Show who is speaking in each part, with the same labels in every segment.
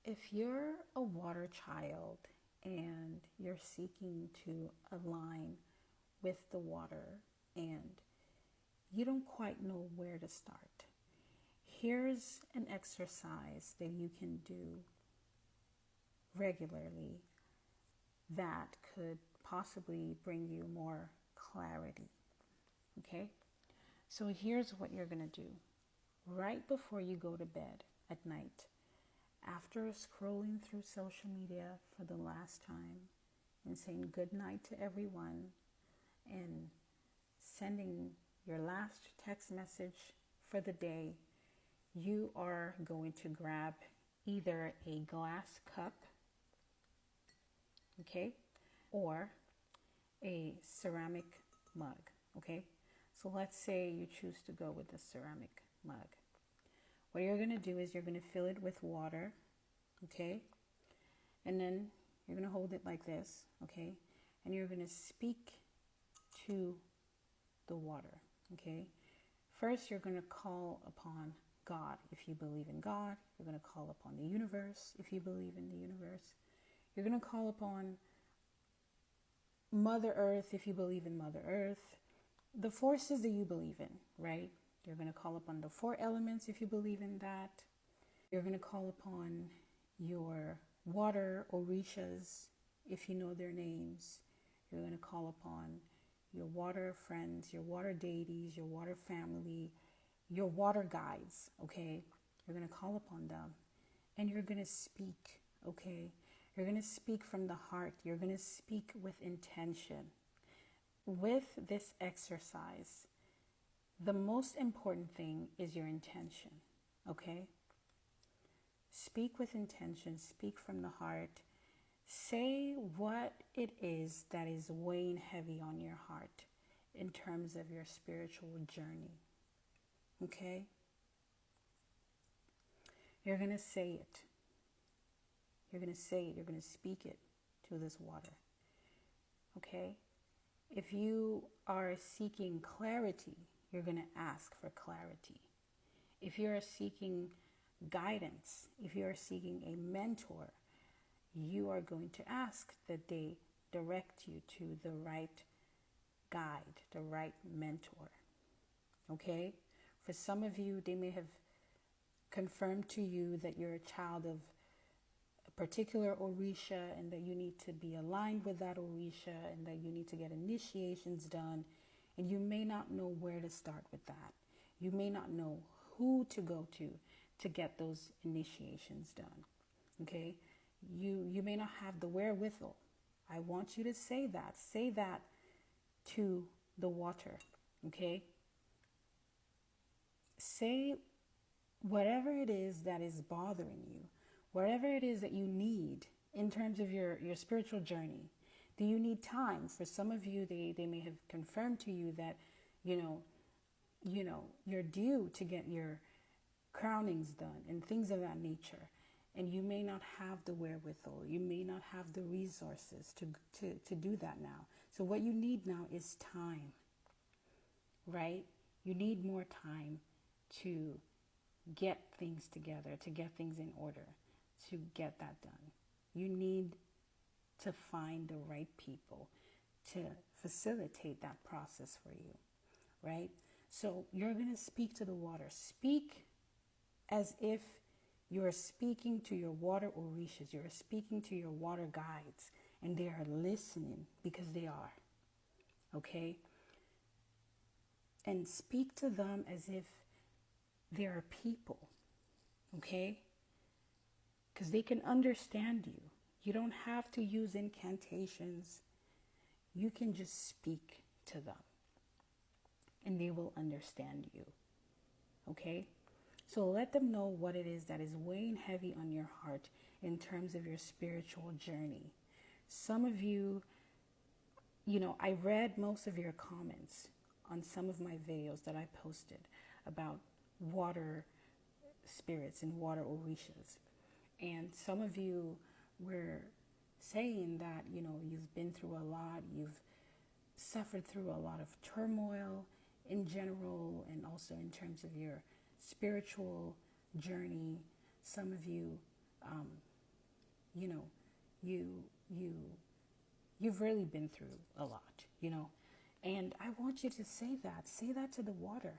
Speaker 1: If you're a water child and you're seeking to align with the water and you don't quite know where to start, here's an exercise that you can do regularly that could possibly bring you more clarity. Okay? So here's what you're going to do. Right before you go to bed at night, after scrolling through social media for the last time and saying good night to everyone and sending your last text message for the day, you are going to grab either a glass cup, okay, or a ceramic mug, okay? So let's say you choose to go with the ceramic mug. What you're going to do is you're going to fill it with water, okay? And then you're going to hold it like this, okay? And you're going to speak to the water, okay? First, you're going to call upon God if you believe in God. You're going to call upon the universe if you believe in the universe. You're going to call upon Mother Earth if you believe in Mother Earth. The forces that you believe in, right? You're going to call upon the four elements if you believe in that. You're going to call upon your water orishas if you know their names. You're going to call upon your water friends, your water deities, your water family, your water guides, okay? You're going to call upon them and you're going to speak, okay? You're going to speak from the heart. You're going to speak with intention. With this exercise, the most important thing is your intention, okay? Speak with intention, speak from the heart. Say what it is that is weighing heavy on your heart in terms of your spiritual journey, okay? You're going to say it. You're going to say it. You're going to speak it to this water, okay? If you are seeking clarity, you're going to ask for clarity. If you're seeking guidance, if you're seeking a mentor, you are going to ask that they direct you to the right guide, the right mentor. Okay? For some of you, they may have confirmed to you that you're a child of a particular Orisha and that you need to be aligned with that Orisha and that you need to get initiations done. And you may not know where to start with that. You may not know who to go to get those initiations done. Okay? You may not have the wherewithal. I want you to say that. Say that to the water. Okay? Say whatever it is that is bothering you, whatever it is that you need in terms of your spiritual journey. Do you need time? For some of you, they may have confirmed to you that, you're due to get your crownings done and things of that nature. And you may not have the wherewithal. You may not have the resources to do that now. So what you need now is time, right? You need more time to get things together, to get things in order, to get that done. You need to find the right people to facilitate that process for you, right? So you're going to speak to the water. Speak as if you're speaking to your water orishas. You're speaking to your water guides, and they are listening because they are, okay? And speak to them as if they are people, okay? Because they can understand you. You don't have to use incantations. You can just speak to them and they will understand you. Okay? So let them know what it is that is weighing heavy on your heart in terms of your spiritual journey. Some of you, I read most of your comments on some of my videos that I posted about water spirits and water orishas. And some of you were saying that, you've been through a lot, you've suffered through a lot of turmoil in general, and also in terms of your spiritual journey. Some of you you know, you've really been through a lot, and I want you to say that to the water.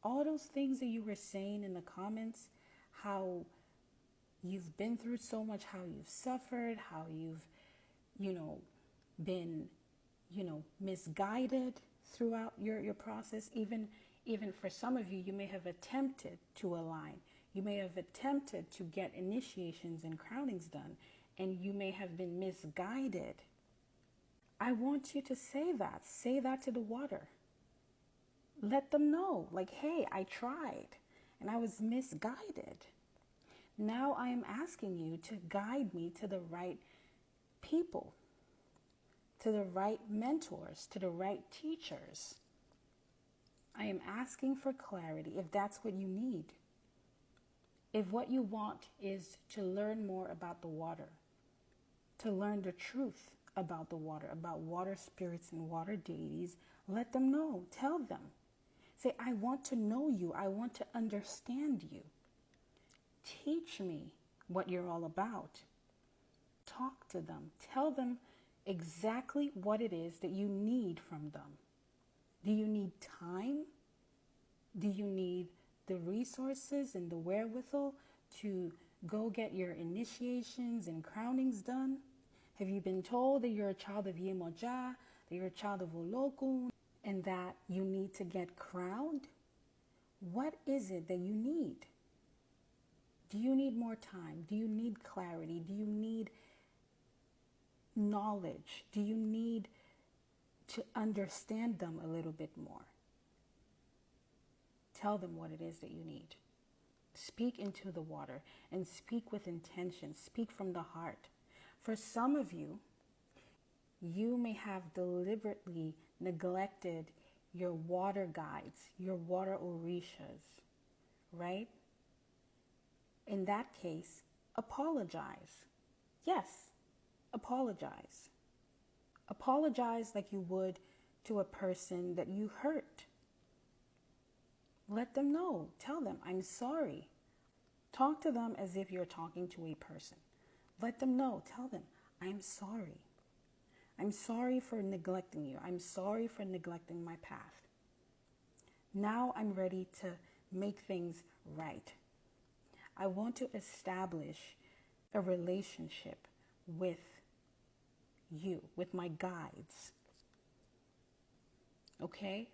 Speaker 1: All those things that you were saying in the comments, how you've been through so much, how you've suffered, how you've, been, misguided throughout your process. Even for some of you, you may have attempted to align. You may have attempted to get initiations and crownings done, and you may have been misguided. I want you to say that. Say that to the water. Let them know, like, hey, I tried and I was misguided. Now I am asking you to guide me to the right people, to the right mentors, to the right teachers. I am asking for clarity if that's what you need. If what you want is to learn more about the water, to learn the truth about the water, about water spirits and water deities, let them know. Tell them. Say, I want to know you. I want to understand you. Teach me what you're all about. Talk to them. Tell them exactly what it is that you need from them. Do you need time? Do you need the resources and the wherewithal to go get your initiations and crownings done? Have you been told that you're a child of Yemoja, that you're a child of Olokun, and that you need to get crowned? What is it that you need? Do you need more time? Do you need clarity? Do you need knowledge? Do you need to understand them a little bit more? Tell them what it is that you need. Speak into the water and speak with intention. Speak from the heart. For some of you, you may have deliberately neglected your water guides, your water orishas, right? In that case, apologize. Yes, apologize. Apologize like you would to a person that you hurt. Let them know. Tell them, I'm sorry. Talk to them as if you're talking to a person. Let them know. Tell them, I'm sorry. I'm sorry for neglecting you. I'm sorry for neglecting my path. Now I'm ready to make things right. I want to establish a relationship with you, with my guides. Okay?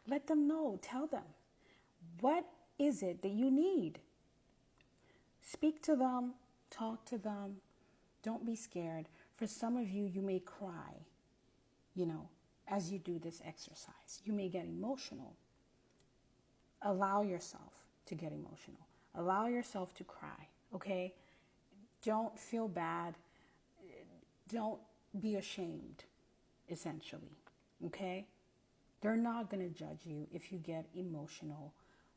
Speaker 1: Let them know. Tell them. What is it that you need? Speak to them. Talk to them. Don't be scared. For some of you, you may cry, as you do this exercise. You may get emotional. Allow yourself to get emotional. Allow yourself to cry, okay? Don't feel bad. Don't be ashamed, essentially, okay? They're not going to judge you if you get emotional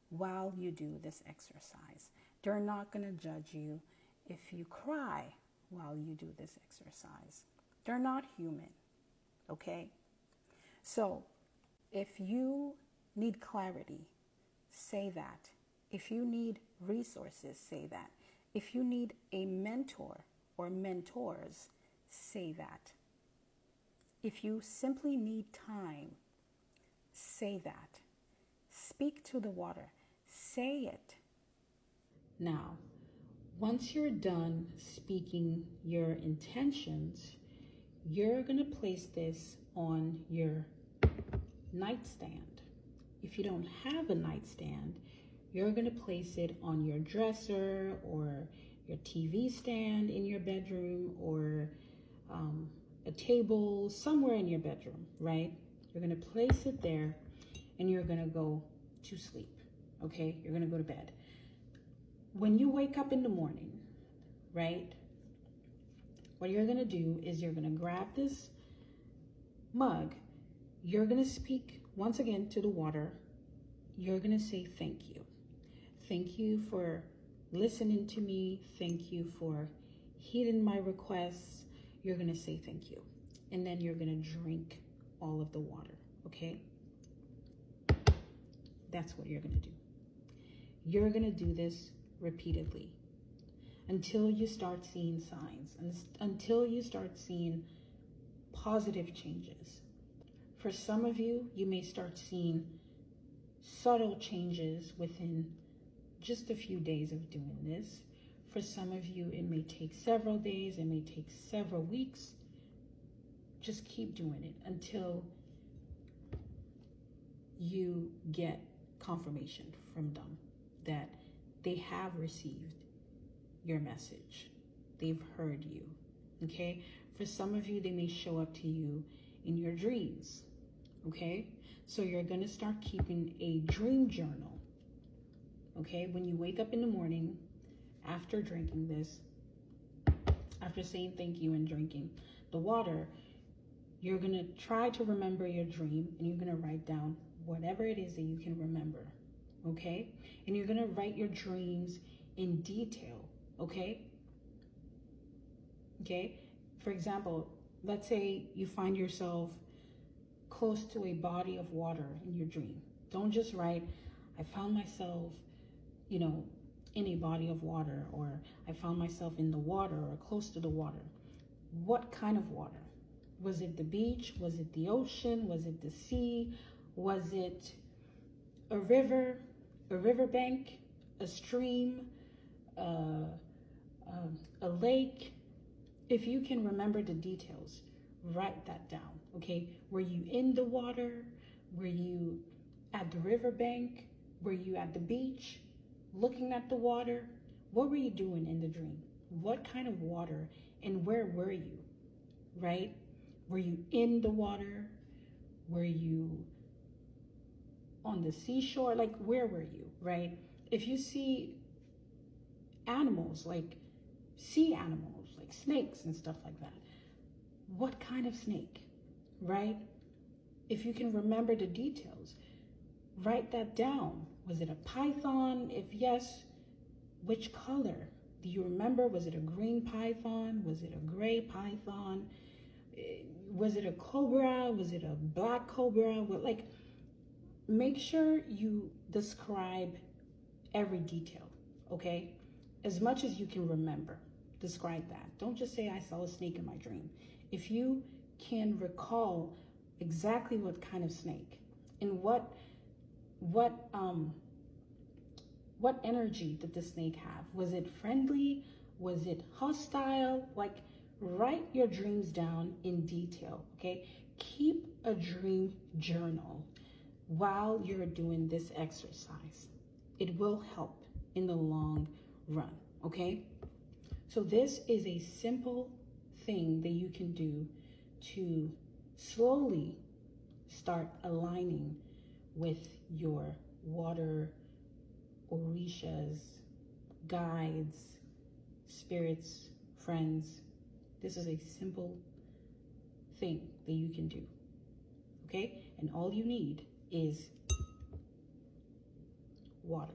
Speaker 1: while you do this exercise. They're not going to judge you if you cry while you do this exercise. They're not human, okay? So if you need clarity, say that. If you need resources, say that. If you need a mentor or mentors, say that. If you simply need time, say that. Speak to the water. Say it. Now, once you're done speaking your intentions, you're going to place this on your nightstand. If you don't have a nightstand, you're going to place it on your dresser or your TV stand in your bedroom or a table somewhere in your bedroom, right? You're going to place it there and you're going to go to sleep, okay? You're going to go to bed. When you wake up in the morning, right, what you're going to do is you're going to grab this mug. You're going to speak once again to the water. You're going to say thank you. Thank you for listening to me. Thank you for heeding my requests. You're going to say thank you. And then you're going to drink all of the water, okay? That's what you're going to do. You're going to do this repeatedly. until you start seeing signs, and until you start seeing positive changes. For some of you, you may start seeing subtle changes within just a few days of doing this. For some of you, it may take several days, it may take several weeks. Just keep doing it until you get confirmation from them that they have received your message. They've heard you, okay? For some of you, they may show up to you in your dreams, okay? So you're gonna start keeping a dream journal, okay? When you wake up in the morning, after drinking this, after saying thank you and drinking the water, you're gonna try to remember your dream, and you're gonna write down whatever it is that you can remember, okay? And you're gonna write your dreams in detail, okay? Okay? For example, let's say you find yourself close to a body of water in your dream. Don't just write, I found myself, in a body of water, or I found myself in the water or close to the water. What kind of water? Was it the beach? Was it the ocean? Was it the sea? Was it a river, a riverbank, a stream, a lake? If you can remember the details, write that down, okay? Were you in the water? Were you at the riverbank? Were you at the beach looking at the water? What were you doing in the dream? What kind of water, and where were you, right? Were you in the water? Were you on the seashore? Like, where were you, right? If you see animals, like sea animals, like snakes and stuff like that, what kind of snake, right? If you can remember the details, write that down. Was it a python? If yes, which color? Do you remember? Was it a green python? Was it a gray python? Was it a cobra? Was it a black cobra? Make sure you describe every detail, okay? As much as you can remember, describe that. Don't just say, I saw a snake in my dream. If you can recall exactly what kind of snake and what energy did the snake have? Was it friendly? Was it hostile? Write your dreams down in detail, okay? Keep a dream journal while you're doing this exercise. It will help in the long run, okay? So this is a simple thing that you can do to slowly start aligning with your water, orishas, guides, spirits, friends. This is a simple thing that you can do, okay? And all you need is water.